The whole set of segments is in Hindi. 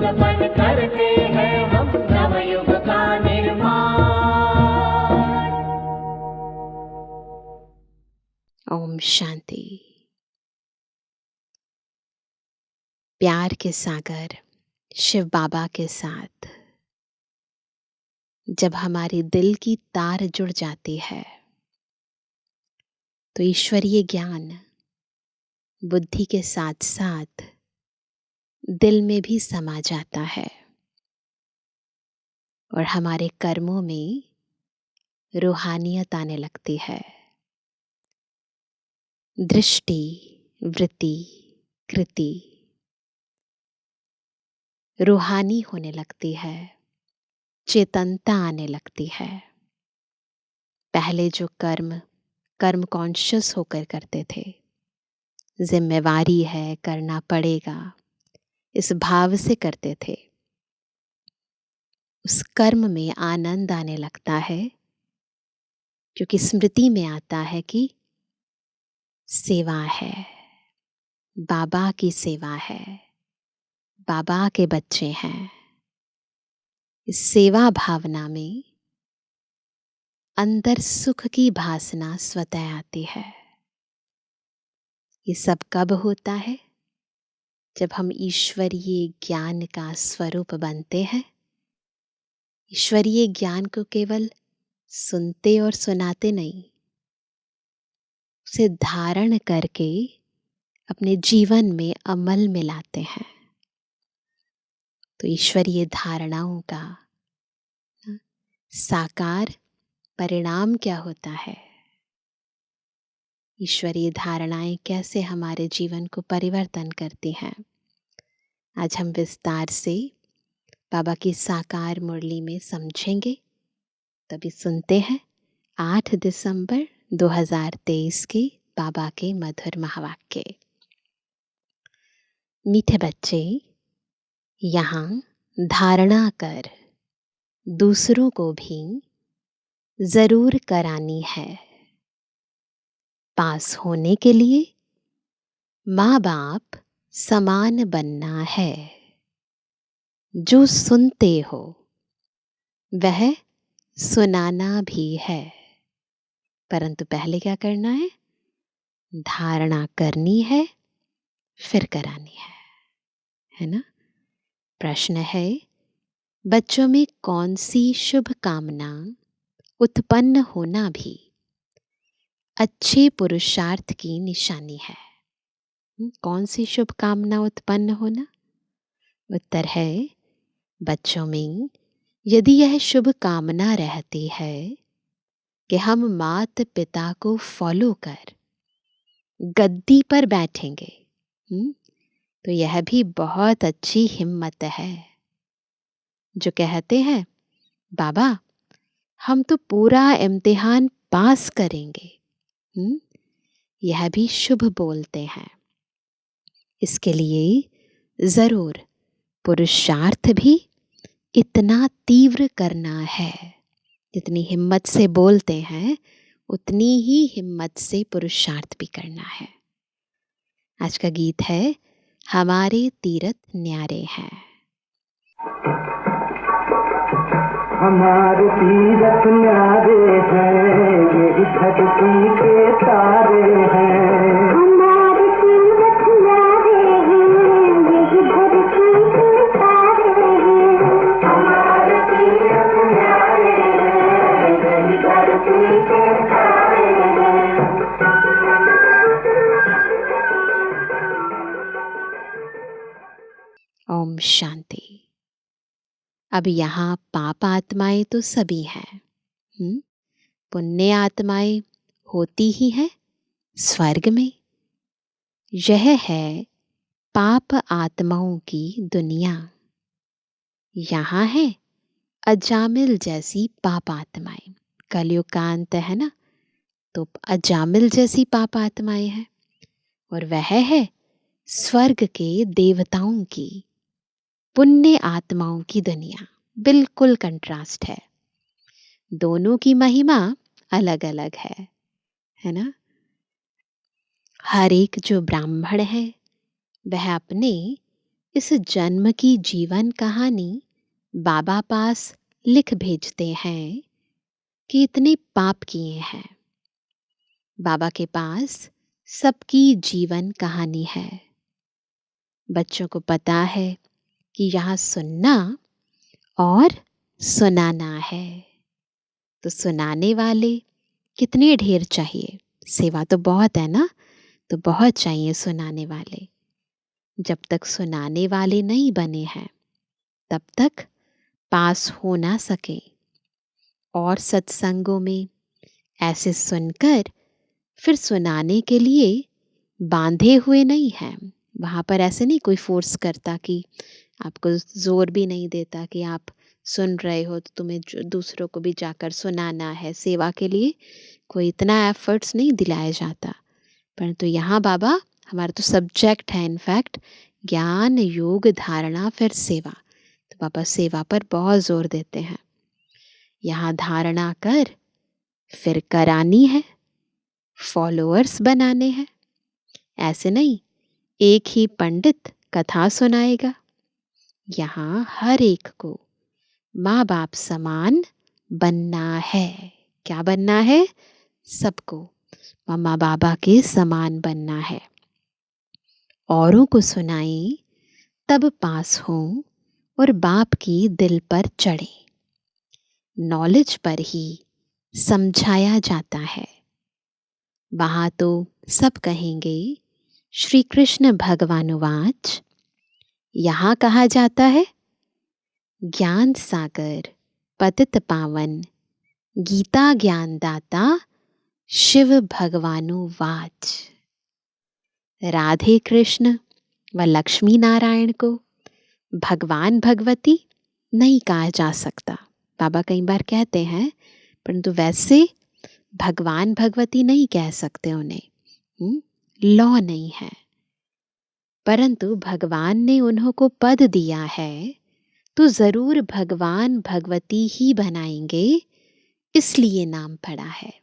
समर्पण करते हैं हम नवयुग का निर्माण। ओम शांति। प्यार के सागर शिव बाबा के साथ जब हमारे दिल की तार जुड़ जाती है तो ईश्वरीय ज्ञान बुद्धि के साथ साथ दिल में भी समा जाता है और हमारे कर्मों में रूहानियत आने लगती है। दृष्टि, वृत्ति, कृति रूहानी होने लगती है, चेतनता आने लगती है। पहले जो कर्म कॉन्शियस होकर करते थे, जिम्मेवारी है, करना पड़ेगा, इस भाव से करते थे, उस कर्म में आनंद आने लगता है क्योंकि स्मृति में आता है कि सेवा है, बाबा की सेवा है, बाबा के बच्चे हैं। इस सेवा भावना में अंदर सुख की भासना स्वतः आती है। ये सब कब होता है? जब हम ईश्वरीय ज्ञान का स्वरूप बनते हैं। ईश्वरीय ज्ञान को केवल सुनते और सुनाते नहीं, उसे धारण करके अपने जीवन में अमल में लाते हैं। तो ईश्वरीय धारणाओं का साकार परिणाम क्या होता है? ईश्वरीय धारणाएं कैसे हमारे जीवन को परिवर्तन करती हैं? आज हम विस्तार से बाबा की साकार मुरली में समझेंगे। तभी सुनते हैं 8 दिसंबर 2023 के बाबा के मधुर महावाक्य। मीठे बच्चे, यहाँ धारणा कर दूसरों को भी जरूर करानी है। पास होने के लिए माँ बाप समान बनना है। जो सुनते हो वह सुनाना भी है, परंतु पहले क्या करना है? धारणा करनी है, फिर करानी है ना? प्रश्न है, बच्चों में कौन सी शुभ कामना उत्पन्न होना भी अच्छे पुरुषार्थ की निशानी है? कौन सी शुभ कामना उत्पन्न होना? उत्तर है, बच्चों में यदि यह शुभ कामना रहती है कि हम माता पिता को फॉलो कर गद्दी पर बैठेंगे, तो यह भी बहुत अच्छी हिम्मत है। जो कहते हैं बाबा हम तो पूरा इम्तिहान पास करेंगे, यह भी शुभ बोलते हैं। इसके लिए जरूर पुरुषार्थ भी इतना तीव्र करना है। जितनी हिम्मत से बोलते हैं उतनी ही हिम्मत से पुरुषार्थ भी करना है। आज का गीत है, हमारे तीरथ न्यारे हैं। हमारे तीरथ न्यारे हैं, ये धरती के तारे हैं। हमारे तीरथ न्यारे हैं, ये धरती के तारे हैं। हमारे तीरथ न्यारे हैं, ये धरती के तारे हैं। ओम शांति। अब यहाँ पाप आत्माएं तो सभी हैं, पुण्य आत्माएं होती ही हैं स्वर्ग में। यह है पाप आत्माओं की दुनिया। यहाँ है अजामिल जैसी पाप आत्माएं। कलयुग का अंत है ना, तो अजामिल जैसी पाप आत्माएं हैं। और वह है स्वर्ग के देवताओं की, पुण्य आत्माओं की दुनिया। बिल्कुल कंट्रास्ट है, दोनों की महिमा अलग अलग है ना। हर एक जो ब्राह्मण है वह अपने इस जन्म की जीवन कहानी बाबा पास लिख भेजते हैं कि इतने पाप किए हैं। बाबा के पास सबकी जीवन कहानी है। बच्चों को पता है कि यहाँ सुनना और सुनाना है, तो सुनाने वाले कितने ढेर चाहिए। सेवा तो बहुत है ना, तो बहुत चाहिए सुनाने वाले। जब तक सुनाने वाले नहीं बने हैं तब तक पास हो ना सके। और सत्संगों में ऐसे सुनकर फिर सुनाने के लिए बांधे हुए नहीं हैं। वहाँ पर ऐसे नहीं कोई फोर्स करता कि आपको जोर भी नहीं देता कि आप सुन रहे हो तो तुम्हें दूसरों को भी जाकर सुनाना है। सेवा के लिए कोई इतना एफर्ट्स नहीं दिलाया जाता। परंतु यहाँ बाबा हमारा तो सब्जेक्ट है इनफैक्ट ज्ञान योग धारणा फिर सेवा, तो बाबा सेवा पर बहुत जोर देते हैं। यहाँ धारणा कर फिर करानी है, फॉलोअर्स बनाने हैं। ऐसे नहीं एक ही पंडित कथा सुनाएगा। यहाँ हर एक को माँ बाप समान बनना है। क्या बनना है? सबको मम्मा बाबा के समान बनना है। औरों को सुनाएं तब पास हों और बाप की दिल पर चढ़े। नॉलेज पर ही समझाया जाता है। वहाँ तो सब कहेंगे श्री कृष्ण भगवानुवाच। यहाँ कहा जाता है ज्ञान सागर पतित पावन गीता ज्ञान दाता शिव भगवानुवाच। राधे कृष्ण व लक्ष्मी नारायण को भगवान भगवती नहीं कहा जा सकता। बाबा कई बार कहते हैं, परंतु वैसे भगवान भगवती नहीं कह सकते उन्हें, लॉ नहीं है। परंतु भगवान ने उन्हों को पद दिया है तो जरूर भगवान भगवती ही बनाएंगे, इसलिए नाम पड़ा है।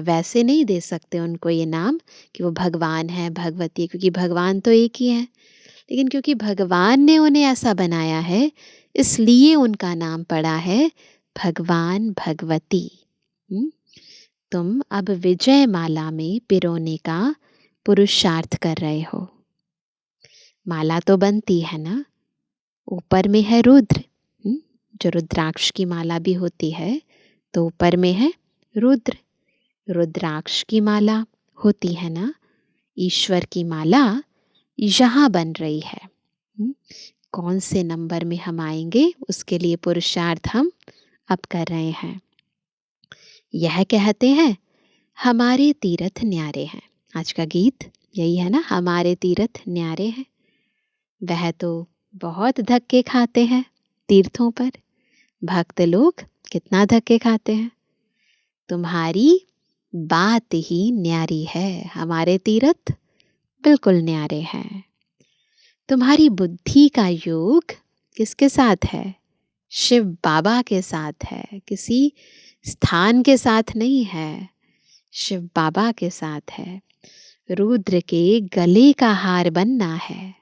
वैसे नहीं दे सकते उनको ये नाम कि वो भगवान है भगवती, क्योंकि भगवान तो एक ही है। लेकिन क्योंकि भगवान ने उन्हें ऐसा बनाया है इसलिए उनका नाम पड़ा है भगवान भगवती। तुम अब विजय माला में पिरोने का पुरुषार्थ कर रहे हो। माला तो बनती है ना, ऊपर में है रुद्र, जो रुद्राक्ष की माला भी होती है तो ऊपर में है रुद्र। रुद्राक्ष की माला होती है ना, ईश्वर की माला यहाँ बन रही है। कौन से नंबर में हम आएंगे उसके लिए पुरुषार्थ हम अब कर रहे हैं। यह कहते हैं हमारे तीर्थ न्यारे हैं। आज का गीत यही है ना, हमारे तीर्थ न्यारे हैं। वह तो बहुत धक्के खाते हैं तीर्थों पर। भक्त लोग कितना धक्के खाते हैं। तुम्हारी बात ही न्यारी है। हमारे तीर्थ बिल्कुल न्यारे हैं। तुम्हारी बुद्धि का योग किसके साथ है? शिव बाबा के साथ है, किसी स्थान के साथ नहीं है, शिव बाबा के साथ है। रुद्र के गले का हार बनना है।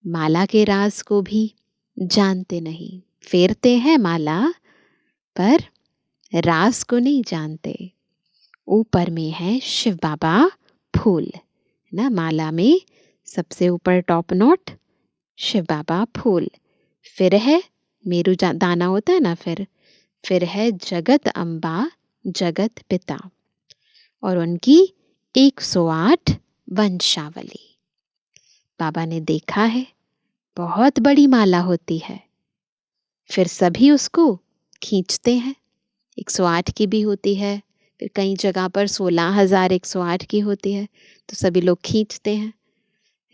माला के राज को भी जानते नहीं, फेरते हैं माला पर राज को नहीं जानते। ऊपर में है शिव बाबा फूल ना, माला में सबसे ऊपर टॉप नोट शिव बाबा फूल, फिर है मेरू दाना होता है ना, फिर है जगत अम्बा जगत पिता और उनकी 108 वंशावली। बाबा ने देखा है बहुत बड़ी माला होती है, फिर सभी उसको खींचते हैं। 108 की भी होती है, फिर कई जगह पर 16,108 की होती है, तो सभी लोग खींचते हैं,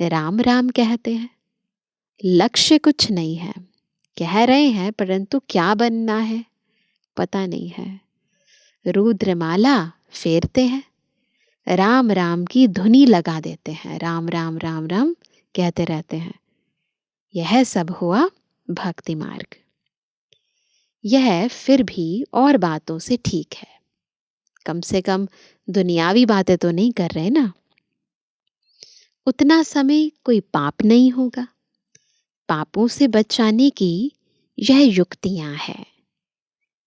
राम राम कहते हैं। लक्ष्य कुछ नहीं है, कह रहे हैं परंतु क्या बनना है पता नहीं है। रुद्रमाला फेरते हैं, राम राम की धुनी लगा देते हैं, राम राम राम राम कहते रहते हैं। यह सब हुआ भक्ति मार्ग। यह फिर भी और बातों से ठीक है, कम से कम दुनियावी बातें तो नहीं कर रहे ना। उतना समय कोई पाप नहीं होगा। पापों से बचाने की यह युक्तियां हैं।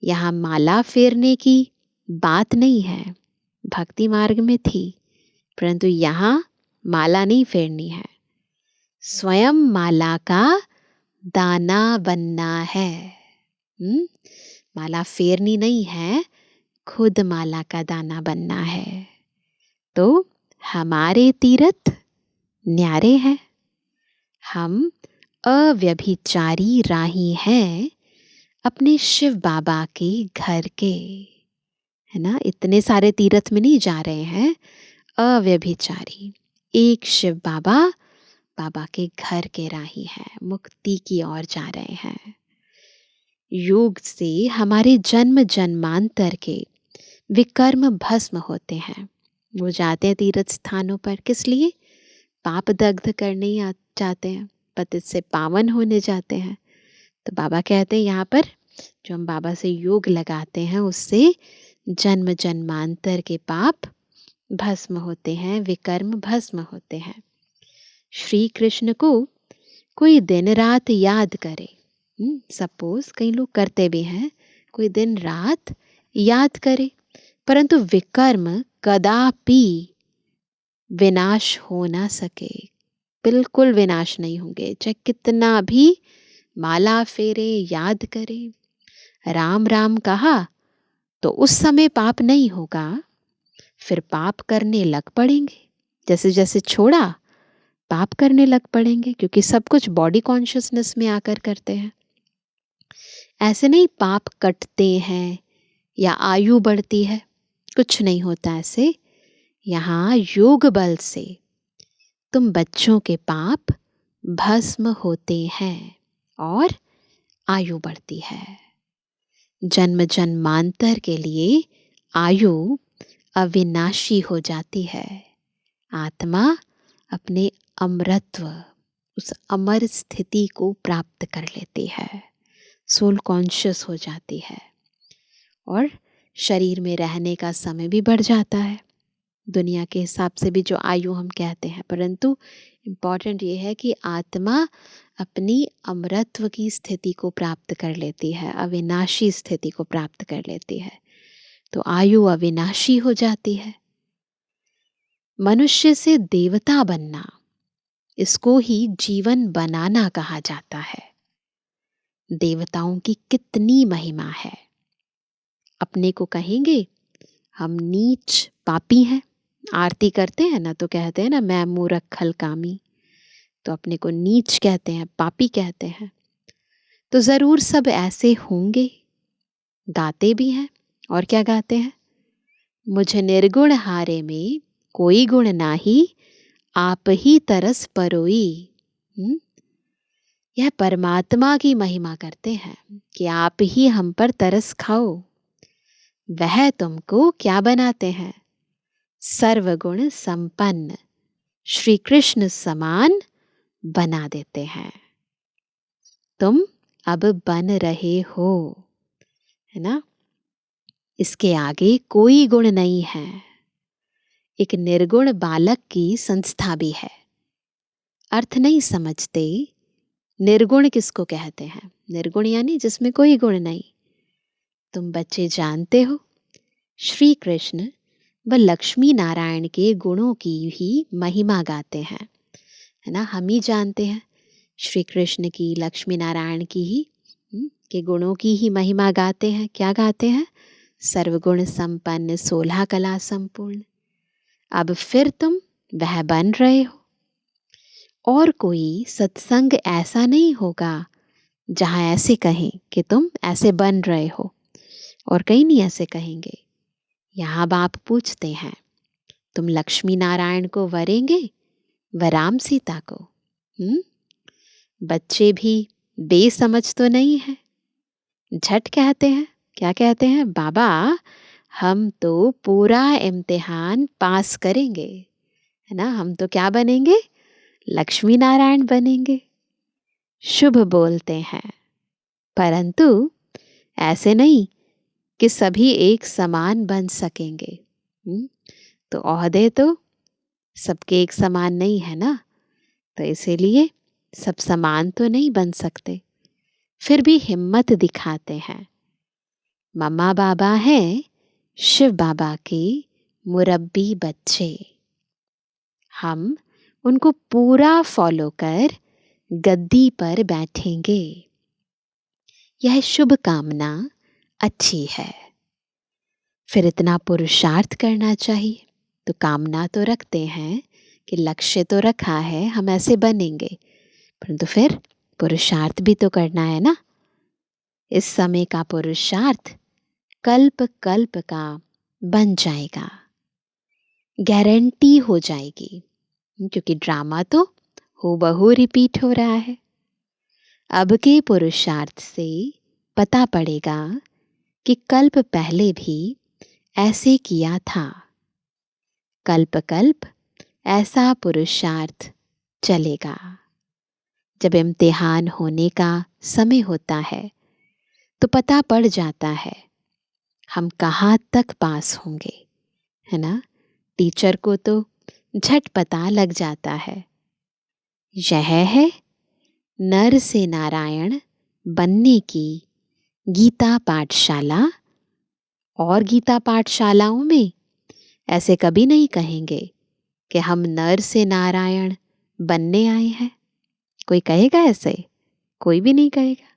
यहाँ माला फेरने की बात नहीं है। भक्ति मार्ग में थी, परंतु यहाँ माला नहीं फेरनी है। स्वयं माला का दाना बनना है। माला फेरनी नहीं है, खुद माला का दाना बनना है। तो हमारे तीर्थ न्यारे हैं। हम अव्यभिचारी राही हैं अपने शिव बाबा के घर के, है ना। इतने सारे तीर्थ में नहीं जा रहे हैं, अव्यभिचारी एक शिव बाबा, बाबा के घर के राही हैं, मुक्ति की ओर जा रहे हैं। योग से हमारे जन्म जन्मांतर के विकर्म भस्म होते हैं। वो जाते हैं तीर्थ स्थानों पर किस लिए? पाप दग्ध करने जाते हैं, पतित से पावन होने जाते हैं। तो बाबा कहते हैं यहाँ पर जो हम बाबा से योग लगाते हैं उससे जन्म जन्मांतर के पाप भस्म होते हैं, विकर्म भस्म होते हैं। श्री कृष्ण को कोई दिन रात याद करे, सपोज कई लोग करते भी हैं, कोई दिन रात याद करे, परंतु विकर्म कदापि विनाश हो ना सके। बिल्कुल विनाश नहीं होंगे, चाहे कितना भी माला फेरे, याद करे, राम राम कहा तो उस समय पाप नहीं होगा, फिर पाप करने लग पड़ेंगे। जैसे जैसे छोड़ा पाप करने लग पड़ेंगे, क्योंकि सब कुछ बॉडी कॉन्शियसनेस में आकर करते हैं। ऐसे नहीं पाप कटते हैं या आयु बढ़ती है, कुछ नहीं होता ऐसे। यहाँ योग बल से तुम बच्चों के पाप भस्म होते हैं और आयु बढ़ती है। जन्म जन्मांतर के लिए आयु अविनाशी हो जाती है। आत्मा अपने अमरत्व, उस अमर स्थिति को प्राप्त कर लेती है, सोल कॉन्शियस हो जाती है और शरीर में रहने का समय भी बढ़ जाता है, दुनिया के हिसाब से भी जो आयु हम कहते हैं। परंतु इम्पॉर्टेंट ये है कि आत्मा अपनी अमरत्व की स्थिति को प्राप्त कर लेती है, अविनाशी स्थिति को प्राप्त कर लेती है, तो आयु अविनाशी हो जाती है। मनुष्य से देवता बनना, इसको ही जीवन बनाना कहा जाता है। देवताओं की कितनी महिमा है। अपने को कहेंगे हम नीच पापी हैं, आरती करते हैं ना तो कहते हैं ना मैं मूर्ख खल कामी, तो अपने को नीच कहते हैं, पापी कहते हैं। तो जरूर सब ऐसे होंगे। गाते भी हैं, और क्या गाते हैं? मुझे निर्गुण हारे में कोई गुण नाही, आप ही तरस परोई। यह परमात्मा की महिमा करते हैं कि आप ही हम पर तरस खाओ। वह तुमको क्या बनाते हैं? सर्वगुण संपन्न श्री कृष्ण समान बना देते हैं। तुम अब बन रहे हो, है ना। इसके आगे कोई गुण नहीं है। एक निर्गुण बालक की संस्था भी है। अर्थ नहीं समझते, निर्गुण किसको कहते हैं? निर्गुण यानी जिसमें कोई गुण नहीं। तुम बच्चे जानते हो श्री कृष्ण व लक्ष्मी नारायण के गुणों की ही महिमा गाते हैं, है ना। हम ही जानते हैं श्री कृष्ण की, लक्ष्मी नारायण की ही के गुणों की ही महिमा गाते हैं। क्या गाते हैं? सर्वगुण संपन्न, 16 कला संपूर्ण। अब फिर तुम वह बन रहे हो। और कोई सत्संग ऐसा नहीं होगा जहाँ ऐसे कहें कि तुम ऐसे बन रहे हो, और कहीं नहीं ऐसे कहेंगे। यहाँ बाप पूछते हैं तुम लक्ष्मी नारायण को वरेंगे व राम सीता को? बच्चे भी बेसमझ तो नहीं है, झट कहते हैं। क्या कहते हैं? बाबा हम तो पूरा इम्तिहान पास करेंगे, है ना। हम तो क्या बनेंगे? लक्ष्मी नारायण बनेंगे। शुभ बोलते हैं, परंतु ऐसे नहीं कि सभी एक समान बन सकेंगे। तो ओहदे तो सबके एक समान नहीं है ना, तो इसीलिए सब समान तो नहीं बन सकते, फिर भी हिम्मत दिखाते हैं। मम्मा बाबा हैं शिव बाबा के मुरब्बी बच्चे। हम उनको पूरा फॉलो कर गद्दी पर बैठेंगे। यह शुभ कामना अच्छी है। फिर इतना पुरुषार्थ करना चाहिए, तो कामना तो रखते हैं कि लक्ष्य तो रखा है हम ऐसे बनेंगे, परंतु फिर पुरुषार्थ भी तो करना है ना। इस समय का पुरुषार्थ कल्प कल्प का बन जाएगा, गारंटी हो जाएगी, क्योंकि ड्रामा तो हूबहू रिपीट हो रहा है। अब के पुरुषार्थ से पता पड़ेगा कि कल्प पहले भी ऐसे किया था। कल्प कल्प ऐसा पुरुषार्थ चलेगा। जब इम्तिहान होने का समय होता है तो पता पड़ जाता है हम कहाँ तक पास होंगे, है ना। टीचर को तो झट पता लग जाता है। यह है नर से नारायण बनने की गीता पाठशाला। और गीता पाठशालाओं में ऐसे कभी नहीं कहेंगे कि हम नर से नारायण बनने आए हैं। कोई कहेगा ऐसे? कोई भी नहीं कहेगा।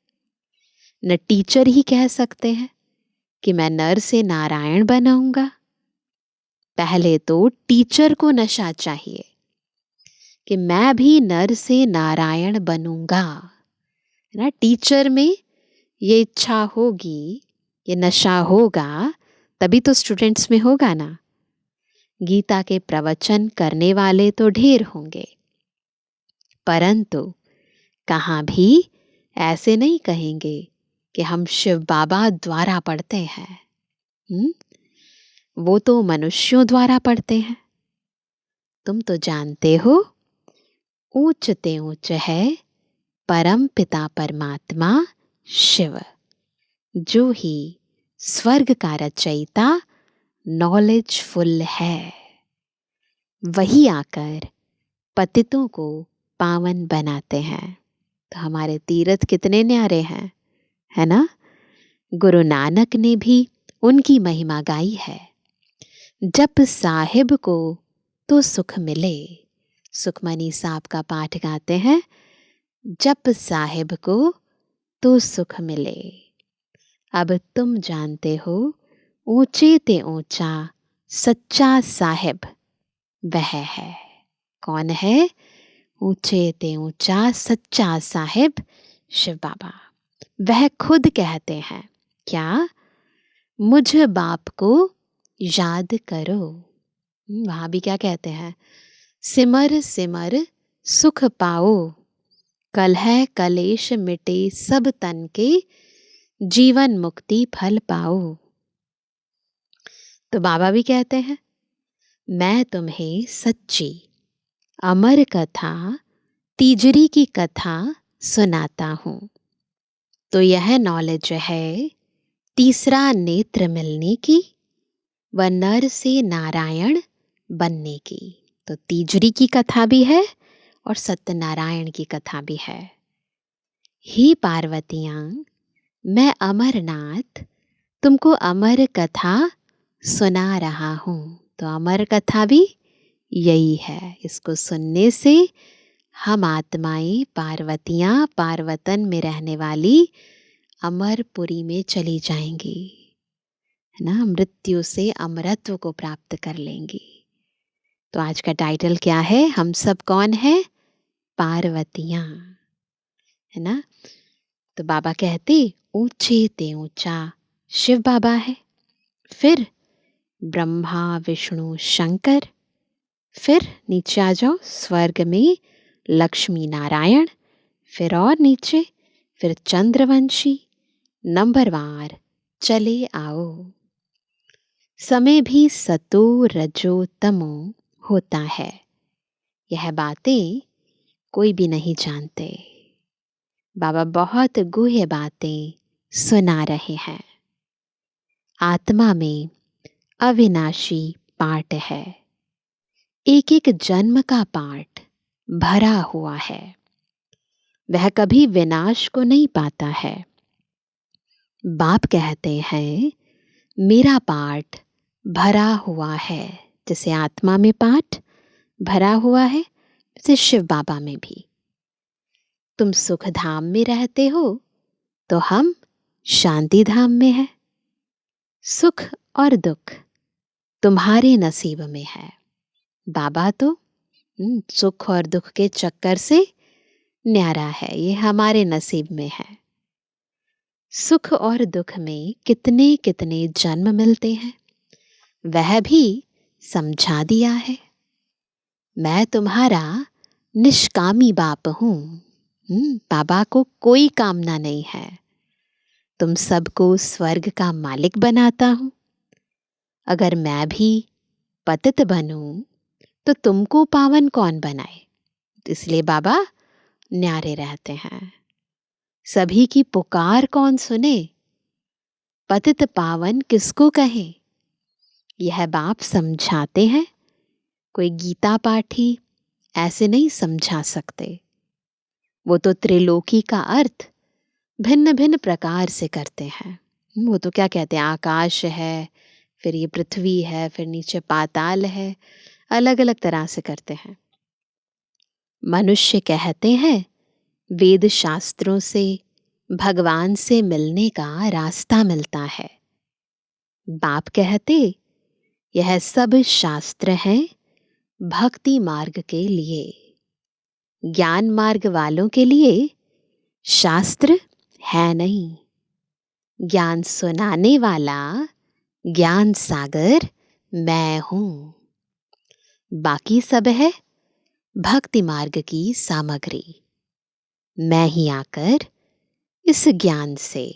न टीचर ही कह सकते हैं कि मैं नर से नारायण बनाऊंगा। पहले तो टीचर को नशा चाहिए कि मैं भी नर से नारायण बनूंगा, है ना। टीचर में ये इच्छा होगी, ये नशा होगा, तभी तो स्टूडेंट्स में होगा ना। गीता के प्रवचन करने वाले तो ढेर होंगे, परंतु कहाँ भी ऐसे नहीं कहेंगे कि हम शिव बाबा द्वारा पढ़ते हैं। वो तो मनुष्यों द्वारा पढ़ते हैं। तुम तो जानते हो ऊंच ते ऊंच है परम पिता परमात्मा शिव, जो ही स्वर्ग का रचयिता नॉलेजफुल है। वही आकर पतितों को पावन बनाते हैं। तो हमारे तीर्थ कितने न्यारे हैं, है ना। गुरु नानक ने भी उनकी महिमा गाई है। जप साहिब को तो सुख मिले। सुखमनी साहब का पाठ गाते हैं, जप साहिब को तो सुख मिले। अब तुम जानते हो ऊंचे ते ऊंचा सच्चा साहिब वह है। कौन है? ऊंचे ते ऊंचा सच्चा साहिब शिव बाबा। वह खुद कहते हैं क्या? मुझ बाप को याद करो। वहां भी क्या कहते हैं? सिमर सिमर सुख पाओ, कलह कलेश मिटे सब तन के, जीवन मुक्ति फल पाओ। तो बाबा भी कहते हैं मैं तुम्हें सच्ची अमर कथा तीजरी की कथा सुनाता हूँ। तो यह नॉलेज है तीसरा नेत्र मिलने की व नर से नारायण बनने की। तो तीजरी की कथा भी है और सत्यनारायण की कथा भी है। ही पार्वतियाँ, मैं अमरनाथ तुमको अमर कथा सुना रहा हूँ। तो अमर कथा भी यही है। इसको सुनने से हम आत्माएं पार्वतियाँ पार्वतन में रहने वाली अमरपुरी में चली जाएंगी, है ना। मृत्यु से अमरत्व को प्राप्त कर लेंगी। तो आज का टाइटल क्या है? हम सब कौन है? पार्वतियाँ, है ना। तो बाबा कहते ऊंचे ते ऊंचा शिव बाबा है, फिर ब्रह्मा विष्णु शंकर, फिर नीचे आ जाओ स्वर्ग में लक्ष्मी नारायण, फिर और नीचे फिर चंद्रवंशी। नंबरवार चले आओ। समय भी सतो रजो तमो होता है। यह बातें कोई भी नहीं जानते। बाबा बहुत गूढ़ बातें सुना रहे हैं। आत्मा में अविनाशी पार्ट है। एक एक जन्म का पाठ भरा हुआ है, वह कभी विनाश को नहीं पाता है। बाप कहते हैं मेरा पाठ भरा हुआ है। जैसे आत्मा में पाठ भरा हुआ है, वैसे शिव बाबा में भी। तुम सुख धाम में रहते हो तो हम शांति धाम में हैं। सुख और दुख तुम्हारे नसीब में है। बाबा तो सुख और दुख के चक्कर से न्यारा है, ये हमारे नसीब में है। सुख और दुख में कितने कितने जन्म मिलते हैं, वह भी समझा दिया है। मैं तुम्हारा निष्कामी बाप हूँ। बाबा को कोई कामना नहीं है। तुम सबको स्वर्ग का मालिक बनाता हूँ। अगर मैं भी पतित बनूं तो तुमको पावन कौन बनाए। इसलिए बाबा न्यारे रहते हैं। सभी की पुकार कौन सुने, पतित पावन किसको कहे। यह बाप समझाते हैं। कोई गीता पाठी ऐसे नहीं समझा सकते। वो तो त्रिलोकी का अर्थ भिन्न भिन्न प्रकार से करते हैं। वो तो क्या कहते हैं, आकाश है, फिर ये पृथ्वी है, फिर नीचे पाताल है, अलग अलग तरह से करते हैं। मनुष्य कहते हैं वेद शास्त्रों से भगवान से मिलने का रास्ता मिलता है। बाप कहते यह सब शास्त्र हैं भक्ति मार्ग के लिए। ज्ञान मार्ग वालों के लिए शास्त्र है नहीं। ज्ञान सुनाने वाला ज्ञान सागर मैं हूँ। बाकी सब है भक्ति मार्ग की सामग्री। मैं ही आकर इस ज्ञान से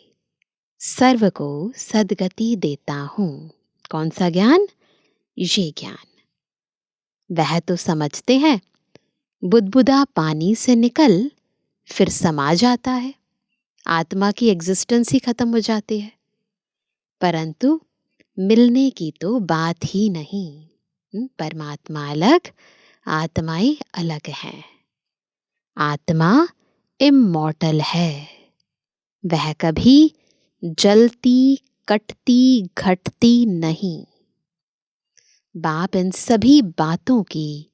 सर्व को सद्गति देता हूँ। कौन सा ज्ञान? ये ज्ञान। वह तो समझते हैं बुदबुदा पानी से निकल फिर समा जाता है, आत्मा की एग्जिस्टेंस ही खत्म हो जाती है। परंतु मिलने की तो बात ही नहीं। परमात्मा अलग, आत्माएं अलग हैं। आत्मा इमॉर्टल है। वह कभी जलती कटती घटती नहीं। बाप इन सभी बातों की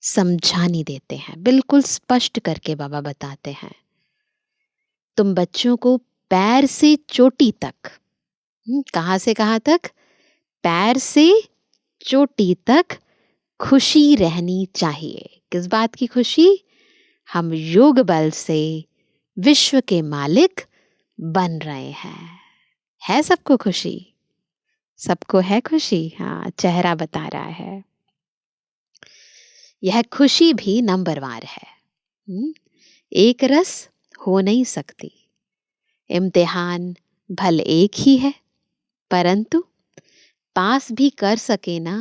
समझानी देते हैं, बिल्कुल स्पष्ट करके बाबा बताते हैं। तुम बच्चों को पैर से चोटी तक, कहाँ से कहाँ तक? पैर से चोटी तक खुशी रहनी चाहिए। किस बात की खुशी? हम योग बल से विश्व के मालिक बन रहे हैं। है सबको खुशी? सबको है खुशी? हाँ, चेहरा बता रहा है। यह खुशी भी नंबरवार है। एक रस हो नहीं सकती। इम्तिहान भल एक ही है, परंतु पास भी कर सके ना,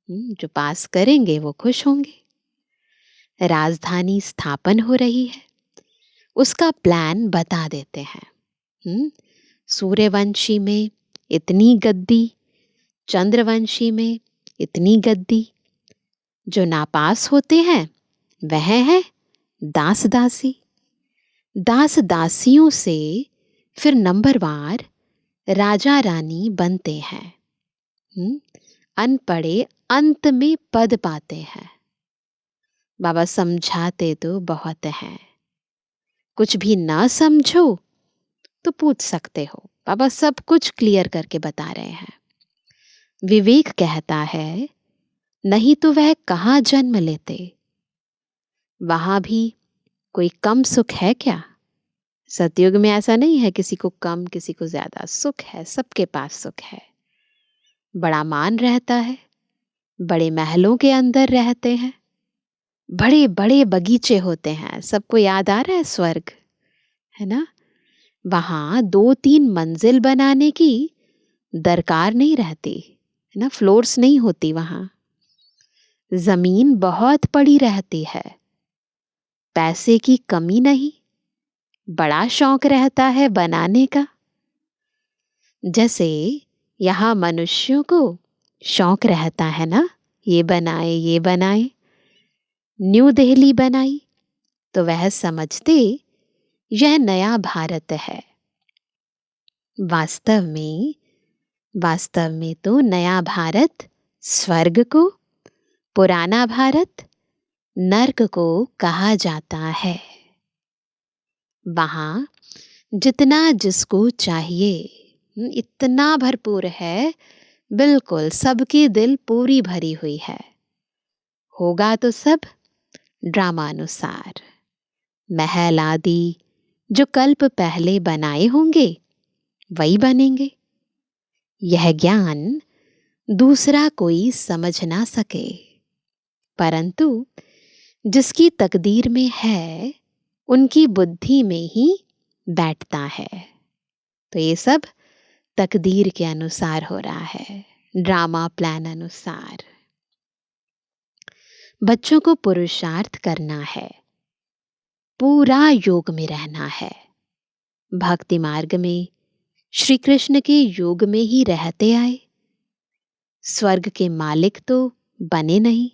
जो पास करेंगे वो खुश होंगे। राजधानी स्थापन हो रही है, उसका प्लान बता देते हैं। सूर्यवंशी में इतनी गद्दी, चंद्रवंशी में इतनी गद्दी। जो नापास होते हैं वह है दास दासी। दास दासियों से फिर नंबरवार राजा रानी बनते हैं। अनपढ़े अंत में पद पाते हैं। बाबा समझाते तो बहुत हैं। कुछ भी ना समझो तो पूछ सकते हो, बाबा सब कुछ क्लियर करके बता रहे हैं। विवेक कहता है नहीं तो वह कहाँ जन्म लेते। वहां भी कोई कम सुख है क्या? सतयुग में ऐसा नहीं है किसी को कम किसी को ज्यादा सुख है, सबके पास सुख है। बड़ा मान रहता है, बड़े महलों के अंदर रहते हैं, बड़े बड़े बगीचे होते हैं। सबको याद आ रहा है स्वर्ग, है ना? वहां 2-3 मंजिल बनाने की दरकार नहीं रहती, है ना? फ्लोर्स नहीं होती वहां। जमीन बहुत पड़ी रहती है, पैसे की कमी नहीं, बड़ा शौक रहता है बनाने का। जैसे यहाँ मनुष्यों को शौक रहता है ना ये बनाए ये बनाए, न्यू दिल्ली बनाई, तो वह समझते यह नया भारत है। वास्तव में तो नया भारत स्वर्ग को, पुराना भारत नर्क को कहा जाता है। वहाँ जितना जिसको चाहिए इतना भरपूर है, बिल्कुल सबकी दिल पूरी भरी हुई है। होगा तो सब ड्रामानुसार। महल आदि जो कल्प पहले बनाए होंगे वही बनेंगे। यह ज्ञान दूसरा कोई समझ ना सके, परंतु जिसकी तकदीर में है उनकी बुद्धि में ही बैठता है। तो ये सब तकदीर के अनुसार हो रहा है, ड्रामा प्लान अनुसार। बच्चों को पुरुषार्थ करना है, पूरा योग में रहना है। भक्ति मार्ग में श्री कृष्ण के योग में ही रहते आए। स्वर्ग के मालिक तो बने नहीं,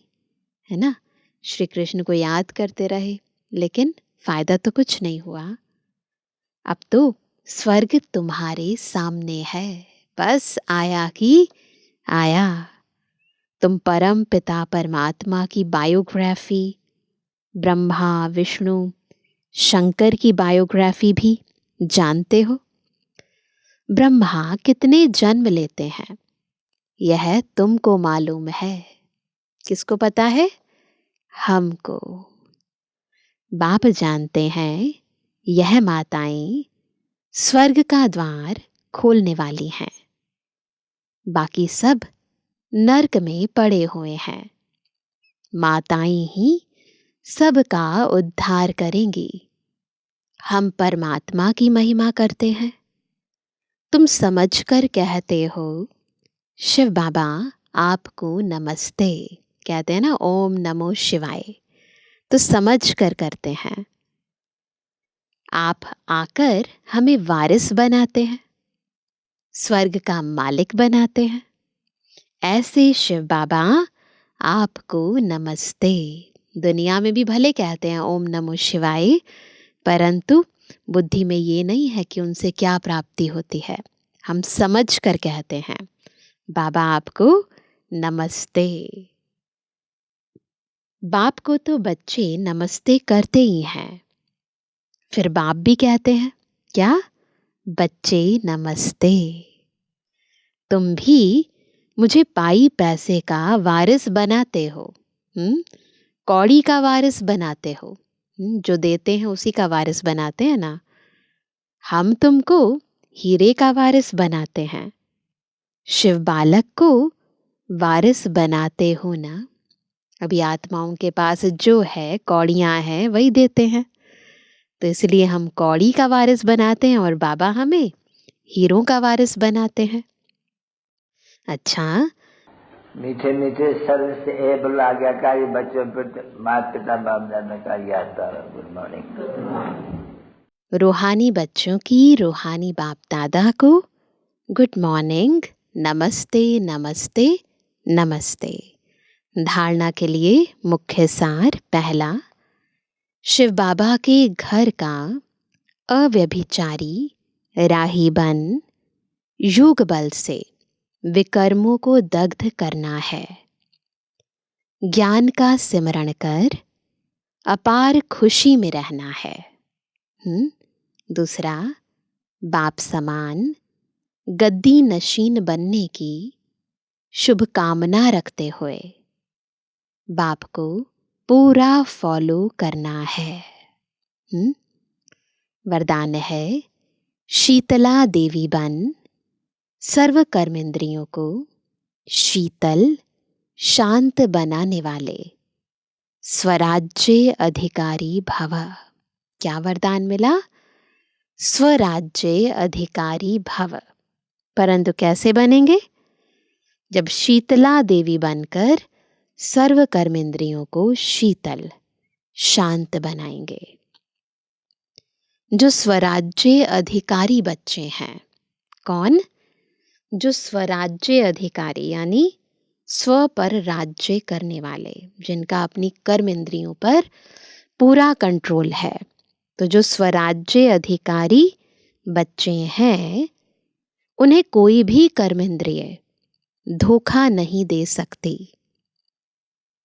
है ना। श्री कृष्ण को याद करते रहे, लेकिन फायदा तो कुछ नहीं हुआ। अब तो स्वर्ग तुम्हारे सामने है, बस आया कि आया। तुम परम पिता परमात्मा की बायोग्राफी, ब्रह्मा विष्णु शंकर की बायोग्राफी भी जानते हो। ब्रह्मा कितने जन्म लेते हैं यह तुमको मालूम है। किसको पता है? हमको। बाप जानते हैं यह माताएं स्वर्ग का द्वार खोलने वाली हैं, बाकी सब नर्क में पड़े हुए हैं। माताएं ही सबका उद्धार करेंगी। हम परमात्मा की महिमा करते हैं। तुम समझकर कहते हो शिव बाबा आपको नमस्ते, कहते हैं ना ओम नमो शिवाय, तो समझ कर करते हैं। आप आकर हमें वारिस बनाते हैं, स्वर्ग का मालिक बनाते हैं। ऐसे शिव बाबा आपको नमस्ते। दुनिया में भी भले कहते हैं ओम नमो शिवाय, परंतु बुद्धि में ये नहीं है कि उनसे क्या प्राप्ति होती है। हम समझ कर कहते हैं बाबा आपको नमस्ते। बाप को तो बच्चे नमस्ते करते ही हैं, फिर बाप भी कहते हैं क्या? बच्चे नमस्ते। तुम भी मुझे पाई पैसे का वारिस बनाते हो, कौड़ी का वारिस बनाते हो, जो देते हैं उसी का वारिस बनाते हैं ना। हम तुमको हीरे का वारिस बनाते हैं, शिव बालक को वारिस बनाते हो ना। अभी आत्माओं के पास जो है कौड़ियाँ हैं वही देते हैं, तो इसलिए हम कौड़ी का वारिस बनाते हैं और बाबा हमें हीरों का वारिस बनाते हैं। अच्छा, मीठे मीठे स्वर से एबल आज्ञाकारी बच्चों पर माता पिता बाप दादा का याद तारा। Good morning. रूहानी बच्चों की रूहानी बाप दादा को गुड मॉर्निंग, नमस्ते नमस्ते नमस्ते। धारणा के लिए मुख्य सार पहला, शिव बाबा के घर का अव्यभिचारी राही बन युग बल से विकर्मों को दग्ध करना है। ज्ञान का सिमरण कर अपार खुशी में रहना है। दूसरा, बाप समान गद्दी नशीन बनने की शुभकामना रखते हुए बाप को पूरा फॉलो करना है। वरदान है, शीतला देवी बन सर्व कर्मेंद्रियों को शीतल शांत बनाने वाले स्वराज्य अधिकारी भव। क्या वरदान मिला? स्वराज्य अधिकारी भव। परंतु कैसे बनेंगे? जब शीतला देवी बनकर सर्व कर्मेंद्रियों को शीतल शांत बनाएंगे। जो स्वराज्य अधिकारी बच्चे हैं, कौन? जो स्वराज्य अधिकारी यानी स्व पर राज्य करने वाले, जिनका अपनी कर्म इंद्रियों पर पूरा कंट्रोल है। तो जो स्वराज्य अधिकारी बच्चे हैं, उन्हें कोई भी कर्म इंद्रिय धोखा नहीं दे सकती।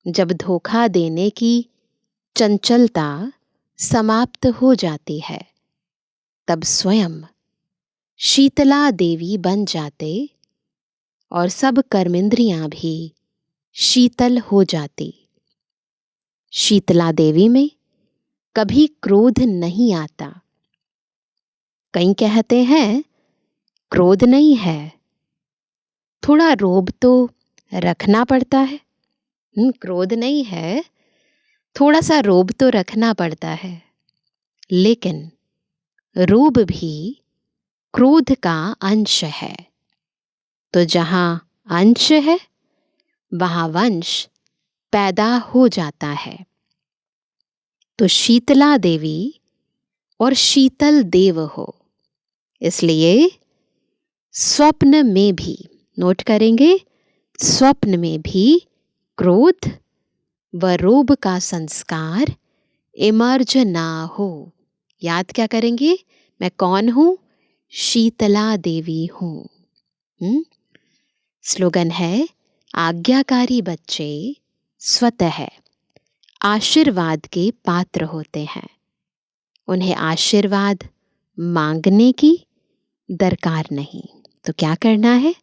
जब धोखा देने की चंचलता समाप्त हो जाती है, तब स्वयं शीतला देवी बन जाते और सब कर्मेंद्रियां भी शीतल हो जाती। शीतला देवी में कभी क्रोध नहीं आता। कई कहते हैं क्रोध नहीं है, थोड़ा रोब तो रखना पड़ता है। क्रोध नहीं है, थोड़ा सा रोब तो रखना पड़ता है। लेकिन रोब भी क्रोध का अंश है। तो जहां अंश है, वहां वंश पैदा हो जाता है। तो शीतला देवी और शीतल देव हो, इसलिए स्वप्न में भी, नोट करेंगे, स्वप्न में भी क्रोध व रोब का संस्कार इमर्ज ना हो। याद क्या करेंगे? मैं कौन हूं? शीतला देवी हूं। स्लोगन है, आज्ञाकारी बच्चे स्वतः आशीर्वाद के पात्र होते हैं। उन्हें आशीर्वाद मांगने की दरकार नहीं। तो क्या करना है?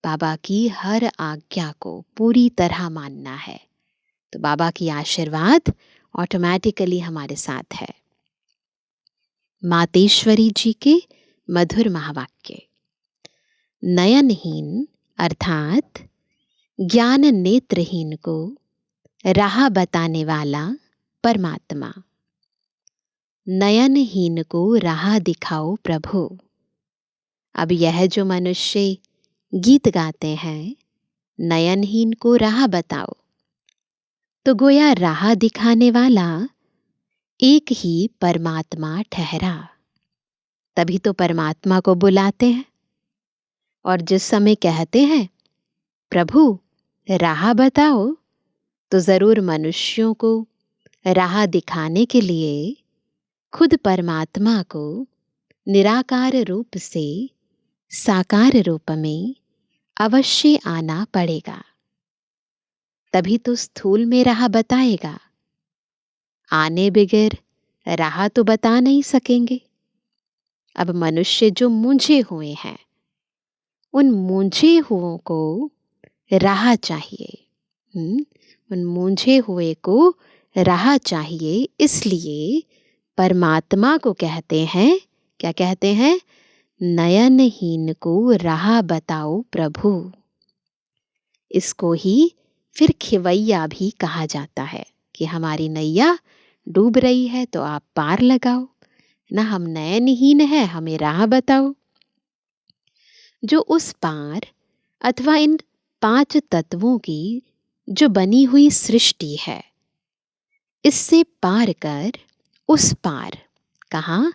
बाबा की हर आज्ञा को पूरी तरह मानना है। तो बाबा की आशीर्वाद ऑटोमेटिकली हमारे साथ है। मातेश्वरी जी के मधुर महावाक्य। नयनहीन अर्थात ज्ञान नेत्रहीन को राह बताने वाला परमात्मा। नयनहीन को राह दिखाओ प्रभु। अब यह जो मनुष्य गीत गाते हैं, नयनहीन को राह बताओ, तो गोया राह दिखाने वाला एक ही परमात्मा ठहरा। तभी तो परमात्मा को बुलाते हैं। और जिस समय कहते हैं प्रभु राह बताओ, तो जरूर मनुष्यों को राह दिखाने के लिए खुद परमात्मा को निराकार रूप से साकार रूप में अवश्य आना पड़ेगा। तभी तो स्थूल में राह बताएगा। आने बगैर राह तो बता नहीं सकेंगे। अब मनुष्य जो मूंझे हुए हैं, उन मूंझे हुओं को राह चाहिए। उन मूंझे हुए को राह चाहिए। इसलिए परमात्मा को कहते हैं, क्या कहते हैं? नयनहीन को राह बताओ प्रभु। इसको ही फिर खिवैया भी कहा जाता है कि हमारी नैया डूब रही है तो आप पार लगाओ ना, हम नयनहीन है, हमें राह बताओ। जो उस पार अथवा इन 5 तत्वों की जो बनी हुई सृष्टि है, इससे पार कर उस पार, कहाँ?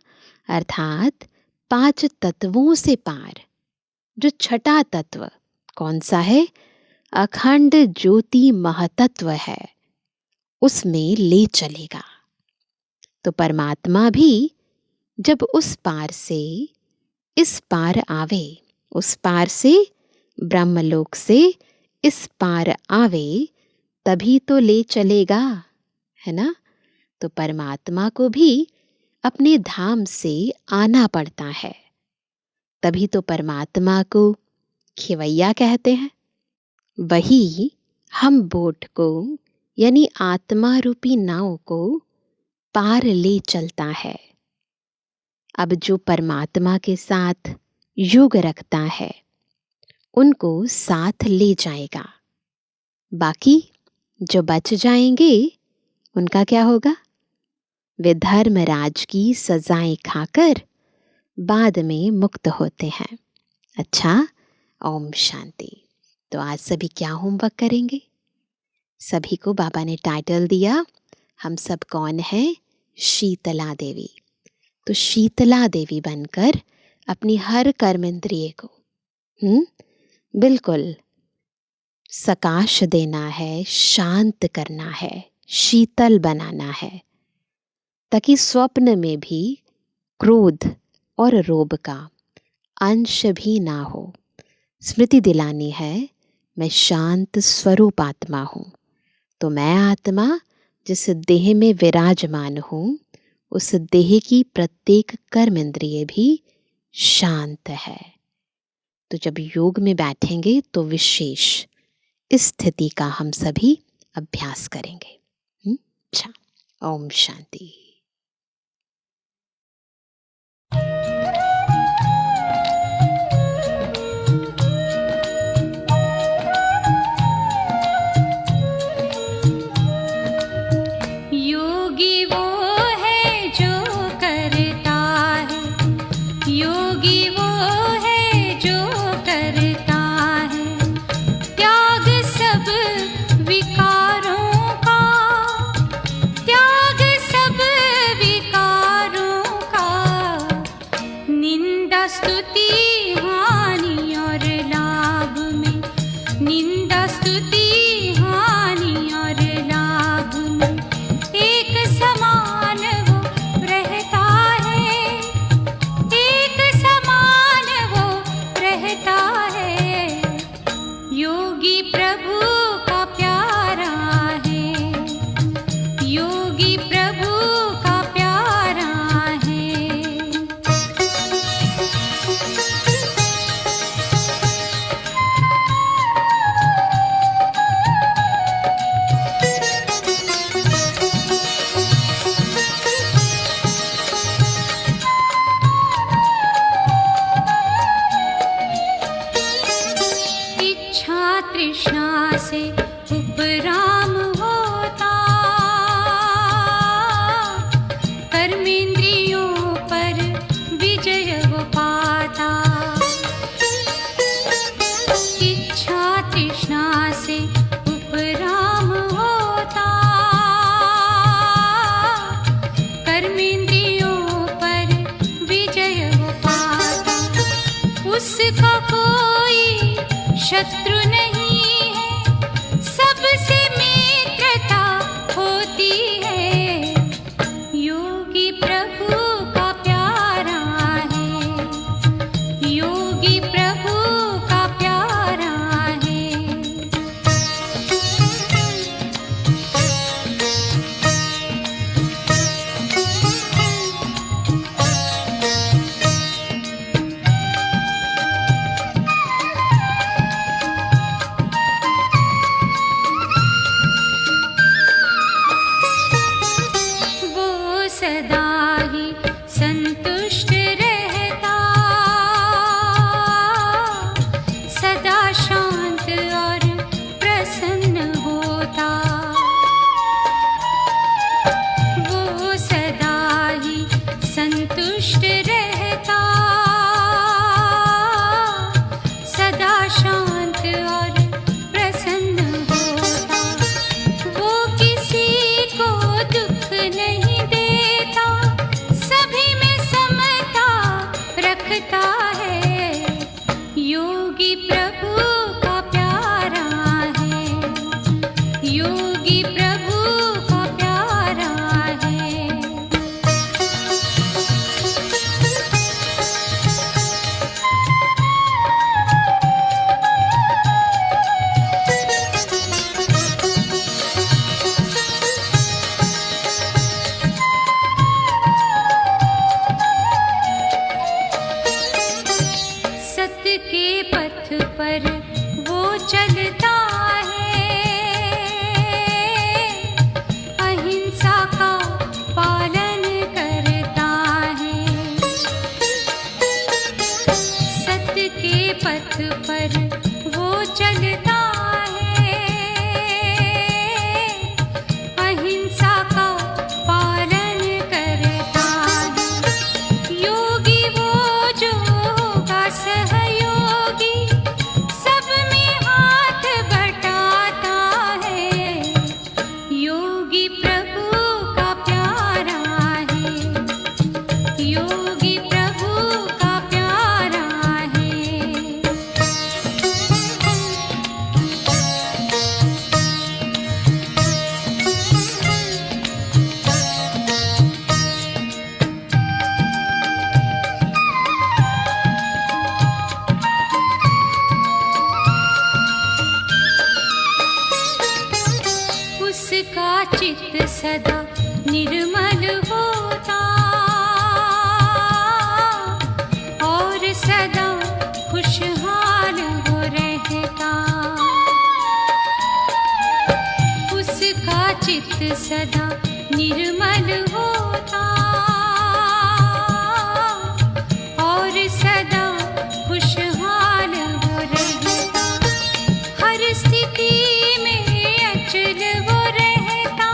अर्थात 5 तत्वों से पार जो छठा तत्व कौन सा है? अखंड ज्योति महतत्व है, उसमें ले चलेगा। तो परमात्मा भी जब उस पार से इस पार आवे, उस पार से ब्रह्मलोक से इस पार आवे, तभी तो ले चलेगा, है ना? तो परमात्मा को भी अपने धाम से आना पड़ता है। तभी तो परमात्मा को खिवैया कहते हैं। वही हम बोट को यानी आत्मा रूपी नाव को पार ले चलता है। अब जो परमात्मा के साथ योग रखता है, उनको साथ ले जाएगा। बाकी जो बच जाएंगे, उनका क्या होगा? वे धर्मराज की सजाएं खाकर बाद में मुक्त होते हैं। अच्छा, ओम शांति। तो आज सभी क्या होमवर्क करेंगे? सभी को बाबा ने टाइटल दिया, हम सब कौन हैं? शीतला देवी। तो शीतला देवी बनकर अपनी हर कर्मेंद्रिय को बिल्कुल सकाश देना है, शांत करना है, शीतल बनाना है, ताकि स्वप्न में भी क्रोध और रोब का अंश भी ना हो। स्मृति दिलानी है, मैं शांत स्वरूप आत्मा हूँ। तो मैं आत्मा जिस देह में विराजमान हूँ, उस देह की प्रत्येक कर्म इंद्रिय भी शांत है। तो जब योग में बैठेंगे तो विशेष इस स्थिति का हम सभी अभ्यास करेंगे। अच्छा, ओम शांति। योगी वो है जो करता है, योगी वो है जो करता है त्याग सब विकारों का, त्याग सब विकारों का। निंदा स्तुति हानि और लाभ में, निंदा स्तुति हानि और लाभ में एक समान वो रहता है, एक समान वो रहता है। योगी प्रभु का प्यारा है, योगी प्रभु का प्यारा है। इच्छा तृष्णा से उपराम होता, कर्मेंद्रियों पर विजय वो पाता। इच्छा तृष्णा से उपराम होता, कर्मेंद्रियों पर विजय वो पाता। उसका कोई शत्रु नहीं है, सबसे मित्रता होती है। योगी प्रभु का प्यारा है, योगी प्रभु का प्यारा है। वो सदा ही संतुष्ट रहता, सदा शांत और प्रसन्न होता। वो सदा ही संतुष्ट रहता, सदा शांत और प्रसन्न होता। वो किसी को दुख नहीं देता, सभी में समता रखता है। योगी प्रभु का प्यारा है, योगी प्रभु का प्यारा है। सत्य के पथ पर वो चलता है, अहिंसा का पालन करता है। सत्य के पथ पर वो चलता है, अहिंसा का पालन करता है। योगी वो जो का सहयोगी, सब में हाथ चित्त सदा निर्मल होता और सदा खुशहाल वो रहता। उसका चित्त सदा निर्मल होता और सदा खुशहाल वो रहता। हर स्थिति में अचल वो रहता,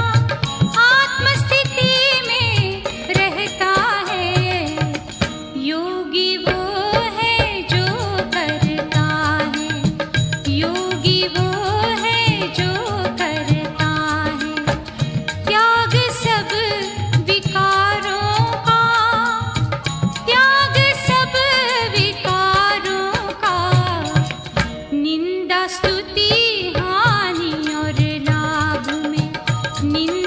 आत्मस्थिति में रहता है। योगी वो है जो करता है, योगी वो है जो करता है। त्याग सब विकारों का, त्याग सब विकारों का। निंदा स्तुति हानि और लाभ में, निंदा